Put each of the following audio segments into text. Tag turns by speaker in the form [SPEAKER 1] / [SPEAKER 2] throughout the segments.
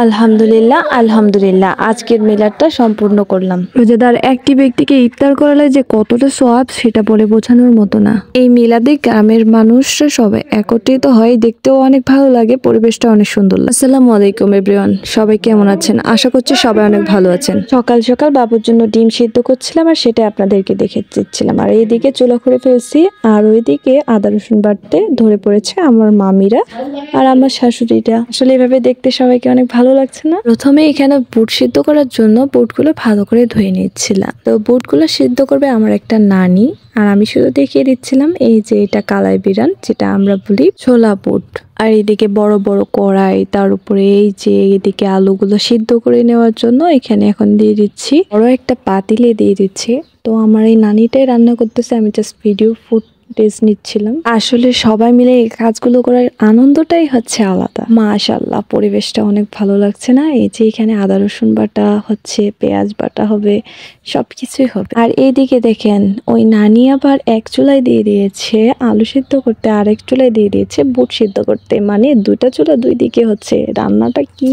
[SPEAKER 1] আলহামদুলিল্লাহ, আলহামদুলিল্লাহ। আজকের মিলাদটা সম্পূর্ণ করলাম। রোজাদার একটি ব্যক্তিকে ইফতার করালে যে কতটা সওয়াব সেটা বলে বোঝানোর মতো না। এই মিলাদে গ্রামের মানুষরা সবাই একত্রিত হয়, দেখতেও অনেক ভালো লাগে, পরিবেশটা অনেক সুন্দর। আসসালামু আলাইকুম এভরিওয়ান, সবাই কেমন আছেন? আশা করছি সবাই অনেক ভালো আছেন। সকাল সকাল বাবুর জন্য ডিম সিদ্ধ করছিলাম আর সেটা আপনাদেরকে দেখে দিচ্ছিলাম। আর এইদিকে চুলা করে ফেলছি আর ওইদিকে আদা রসুন বাটতে ধরে পড়েছে আমার মামিরা আর আমার শাশুড়িটা। আসলে এভাবে দেখতে সবাইকে অনেক ভালো লাগছে না? প্রথমে এখানে বুট সিদ্ধ করার জন্য বুটগুলো ভালো করে ধুয়ে নিচ্ছিলাম। তো বুটগুলো সিদ্ধ করবে আমার একটা নানি আর আমি শুধু দেখিয়ে দিচ্ছিলাম। এই যে এটা কালাই বিরান, যেটা আমরা বলি ছোলা বুট। আর এদিকে বড় বড় কড়াই, তার উপরে এই যে এদিকে আলুগুলো সিদ্ধ করে নেওয়ার জন্য এখানে এখন দিয়ে দিচ্ছি, বড় একটা পাতিলে দিয়ে দিচ্ছি। তো আমার এই নানিটাই রান্না করতেছে, আমি জাস্ট ভিডিও ফুটেজ নিচ্ছিলাম। আসলে সবাই মিলে এই কাজগুলো করার আনন্দটাই হচ্ছে আলাদা। মাশাআল্লাহ, পরিবেশটা অনেক ভালো লাগছে না? এই যে এখানে আদা রসুন বাটা হচ্ছে, পেঁয়াজ বাটা হবে, সবকিছুই হবে। আর এইদিকে দেখেন ওই নানি আবার এক চুলায় দিয়ে দিয়েছে আলু সিদ্ধ করতে, আর এক চুলায় দিয়ে দিয়েছে বুট সিদ্ধ করতে। মানে দুইটা চুলা দুই দিকে হচ্ছে। রান্নাটা কি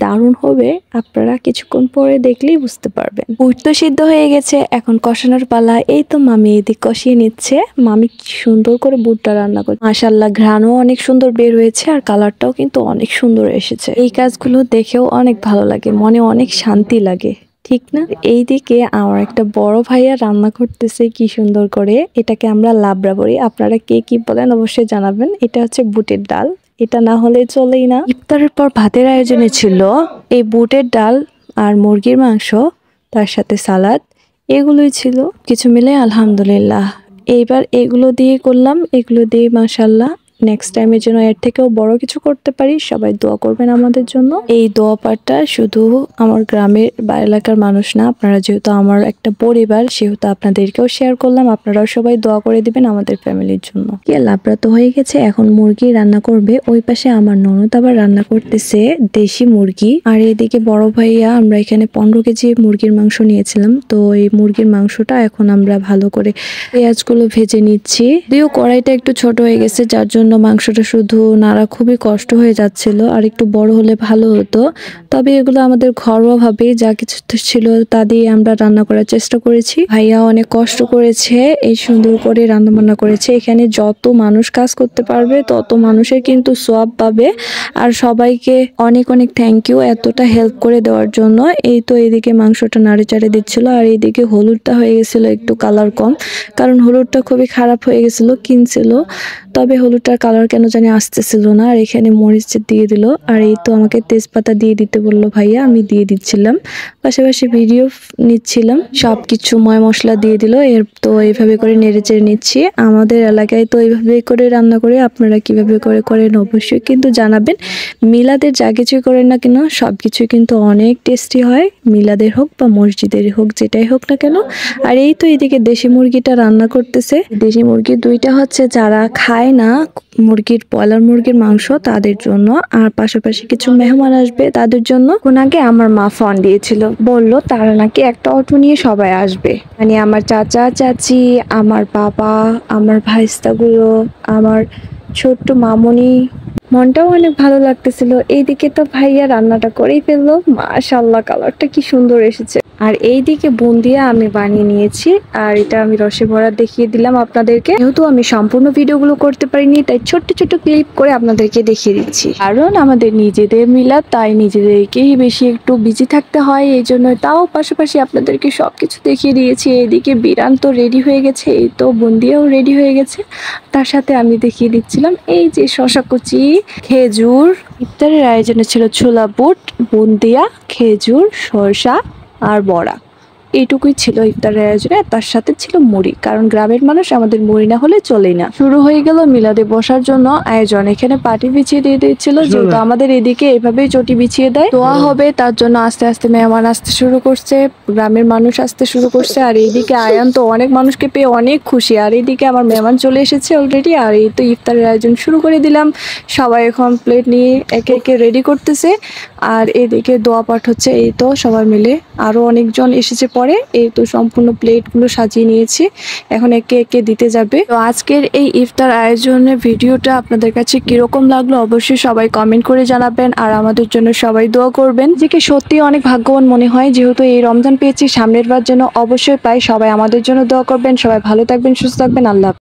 [SPEAKER 1] দারুণ হবে, আপনারা কিছুক্ষণ পরে দেখলেই বুঝতে পারবেন। বুট তো সিদ্ধ হয়ে গেছে, এখন কষানোর পালা। এই তো মামি এদিক কষিয়ে নিচ্ছে। মামি কি সুন্দর করে বুটটা রান্না করে, মাশাআল্লাহ, ঘ্রাণও অনেক সুন্দর বের হয়েছে আর কালারটাও কিন্তু অনেক সুন্দর এসেছে। এই কাজগুলো দেখেও অনেক ভালো লাগে, মনে অনেক শান্তি লাগে, ঠিক না? এইদিকে আমার একটা বড় ভাইয়া রান্না করতেছে কি সুন্দর করে। এটাকে আমরা লাবড়া বলি, আপনারা কে কি বলেন অবশ্যই জানাবেন। এটা হচ্ছে বুটের ডাল, এটা না হলে চলেই না। ইফতারের পর ভাতের আয়োজনে ছিল এই বুটের ডাল আর মুরগির মাংস, তার সাথে সালাদ, এগুলোই ছিল। কিছু মিলে আলহামদুলিল্লাহ। এইবার এগুলো দিয়ে করলাম, এগুলো দিয়ে মাশাআল্লাহ নেক্সট টাইমের জন্য এর থেকেও বড় কিছু করতে পারি। সবাই দোয়া করবেন আমাদের জন্য। এই দোয়া পাঠটা শুধু আমার গ্রামের বা এলাকার মানুষ না, আপনারা যেহেতু আমার একটা পরিবার সেহেতু আপনাদেরকেও শেয়ার করলাম। আপনারাও সবাই দোয়া করে দিবেন আমাদের ফ্যামিলির জন্য। কি লাবড়া তো হয়ে গেছে, এখন মুরগি রান্না করবে। ওই পাশে আমার ননদ আবার রান্না করতেছে দেশি মুরগি। আর এদিকে বড় ভাইয়া, আমরা এখানে 15 কেজি মুরগির মাংস নিয়েছিলাম। তো এই মুরগির মাংসটা এখন আমরা ভালো করে পেঁয়াজগুলো ভেজে নিচ্ছি। যদিও কড়াইটা একটু ছোট হয়ে গেছে, যার জন্য মাংসটা শুধু নাড়া খুবই কষ্ট হয়ে যাচ্ছিল। আর একটু বড় হলে ভালো হতো। তবে এগুলো আমাদের ঘরোয়া ভাবে যা কিছু ছিল তা দিয়ে আমরা রান্না করার চেষ্টা করেছি। ভাইয়া অনেক কষ্ট করেছে, এই সুন্দর করে রান্না বান্না করেছে। এখানে যত মানুষ কাজ করতে পারবে তত মানুষের কিন্তু সওয়াব পাবে। আর সবাইকে অনেক অনেক থ্যাংক ইউ এতটা হেল্প করে দেওয়ার জন্য। এই তো এদিকে মাংসটা নাড়ে চাড়ে দিচ্ছিল আর এইদিকে হলুদটা হয়ে গেছিল একটু কালার কম, কারণ হলুদটা খুবই খারাপ হয়ে গেছিল, কিনছিল। তবে হলুদটার কালার কেন জানি আসতেছিল না। আর এখানে মরিচ দিয়ে দিল। আর এই তো আমাকে তেজপাতা দিয়ে দিতে বললো ভাইয়া, আমি দিয়ে দিচ্ছিলাম, পাশাপাশি ভিডিও নিচ্ছিলাম। সবকিছু ময় মশলা দিয়ে দিল। এর তো এইভাবে করে নেড়ে চেড়ে নিচ্ছি। আমাদের এলাকায় তো এইভাবে করে রান্না করে, আপনারা কিভাবে করে করেন অবশ্যই কিন্তু জানাবেন। মিলাদের যা কিছুই করেন না কেন সবকিছুই কিন্তু অনেক টেস্টি হয়, মিলাদের হোক বা মসজিদের হোক, যেটাই হোক না কেন। আর এই তো এদিকে দেশি মুরগিটা রান্না করতেছে। দেশি মুরগি দুইটা হচ্ছে যারা খায় না মুরগির, ব্রয়লার মুরগির মাংস, তাদের জন্য। আর পাশাপাশি কিছু মেহমান আসবে তাদের জন্য। কোন আগে আমার মা ফোন দিয়েছিল, বলল তারা নাকি একটা অটো নিয়ে সবাই আসবে। মানে আমার চাচা চাচি, আমার বাবা, আমার ভাইস্তাগুলো, আমার ছোট্ট মামুনি। মনটাও অনেক ভালো লাগতেছিল। এইদিকে তো ভাইয়া রান্নাটা করেই ফেললো, মাশাআল্লাহ, কালারটা কি সুন্দর এসেছে। আর এইদিকে বুন্দিয়া আমি বানিয়ে নিয়েছি আর এটা আমি রসে ভরা দেখিয়ে দিলাম আপনাদেরকে। যেহেতু আমি সম্পূর্ণ ভিডিওগুলো করতে পারিনি তাই ছোট্ট ছোট্ট ক্লিপ করে আপনাদেরকে দেখিয়ে দিচ্ছি। কারণ আমাদের নিজেদের মিলাদ, তাই নিজেদেরকেই বেশি একটু বিজি থাকতে হয়, এই জন্য। তাও পাশাপাশি আপনাদেরকে সবকিছু দেখিয়ে দিয়েছি। এইদিকে বিরান তো রেডি হয়ে গেছে, এই তো বুন্দিয়াও রেডি হয়ে গেছে। তার সাথে আমি দেখিয়ে দিচ্ছিলাম এই যে শসা কুচি, খেজুর। ইফতারের আয়োজনে ছিল ছোলা বুট, বুন্দিয়া, খেজুর, শসা আর বড়া। এইটুকুই ছিল ইফতারের আয়োজনে। তার সাথে ছিল মুড়ি, কারণ গ্রামের মানুষ, আমাদের মুড়ি না হলে চলেই না। শুরু হয়ে গেল মিলাদে বসার জন্য আয়োজন। এখানে পাটি বিছিয়ে দিয়ে দিচ্ছিল, যেহেতু আমাদের এদিকে এভাবেই চটি বিছিয়ে দেয়। দোয়া হবে তার জন্য আস্তে আস্তে মেহমান আসতে শুরু করছে, গ্রামের মানুষ আসতে শুরু করছে। আর এইদিকে আয়ান তো অনেক মানুষকে পেয়ে অনেক খুশি। আর এইদিকে আমার মেহমান চলে এসেছে অলরেডি। আর এই তো ইফতারের আয়োজন শুরু করে দিলাম। সবাই এখন প্লেট নিয়ে একে একে রেডি করতেছে। আর এদিকে দোয়া পাঠ হচ্ছে, এই তো সবাই মিলে। আরো অনেকজন এসেছে পরে এই তো সম্পূর্ণ প্লেটগুলো সাজিয়ে নিয়েছি, এখন একে একে দিতে যাবে। তো আজকের এই ইফতার আয়োজনের ভিডিওটা আপনাদের কাছে কিরকম লাগলো অবশ্যই সবাই কমেন্ট করে জানাবেন, আর আমাদের জন্য সবাই দোয়া করবেন। যে সত্যি অনেক ভাগ্যবান মনে হয় যেহেতু এই রমজান পেয়েছি, সামনের বার যেন অবশ্যই পাই। সবাই আমাদের জন্য দোয়া করবেন। সবাই ভালো থাকবেন, সুস্থ থাকবেন। আল্লাহ।